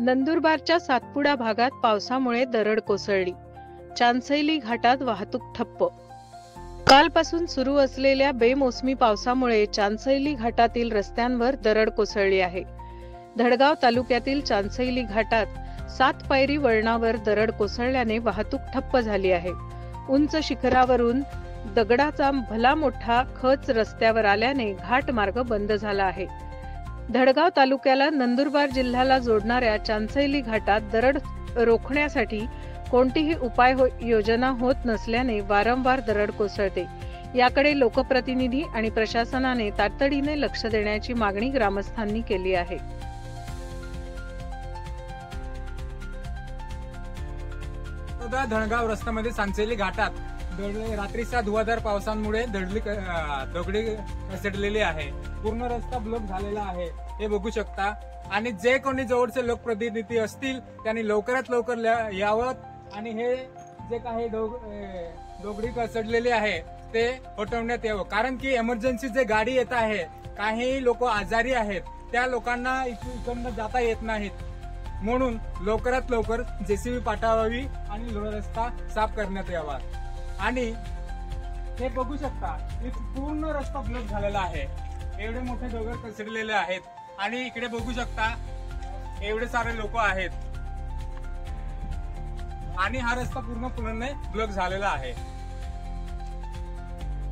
नंदुरबारच्या सातपुडा भागात पावसामुळे दरड कोसळली. चांचैली घाटात वाहतूक ठप्प. कालपासून सुरू असलेल्या बेमोसमी पावसामुळे चांचैली घाटातील रस्त्यांवर दरड कोसळली आहे. धडगाव तालुक्यातील चांचैली घाटात 7 पायरी वळणावर दरड कोसळल्याने वाहतूक ठप्प झाली आहे. उंच शिखरावरून दगडाचा भला मोठा खच रस्त्यावर आल्याने घाट मार्ग बंद झाला आहे. धडगाव तालुक्याला नंदुरबार जिल्ह्याला जोडणाऱ्या चांचैली घाटात दरड रोखण्यासाठी कोणतीही योजना होत नसल्याने वारंवार दरड कोसळते. याकडे लोकप्रतिनिधी आणि प्रशासनाने तातडीने लक्ष देण्याची मागणी ग्रामस्थांनी केली आहे. धडगाव रस्त्यामध्ये चांचैली घाटात रात्रीच्या धुवाधार पावसामुळे दगडी कोसळलेली आहे. पूर्ण रस्ता ब्लॉक झालेला आहे, हे बघू शकता. आणि जे कोणी जवळचे लोकप्रतिनिधी असतील त्यांनी लवकरात लवकर यावं आणि हे जे काही दगडी कोसळलेले आहे ते हटवण्यात यावं. कारण की इमर्जन्सी जे गाडी येत आहे, काही लोक आजारी आहेत, त्या लोकांना इकडनं जाता येत नाहीत. म्हणून लवकरात लवकर जेसीबी पाठवावी आणि रस्ता साफ करण्यात यावा. आणि हे बघू शकता, पूर्ण रस्ता ब्लॉक झालेला आहे. एवढे मोठे दगड कोसळलेले आहेत आणि इकडे बघू शकता एवढे सारे लोक आहेत आणि हा रस्ता पूर्णपणे ब्लॉक झालेला आहे.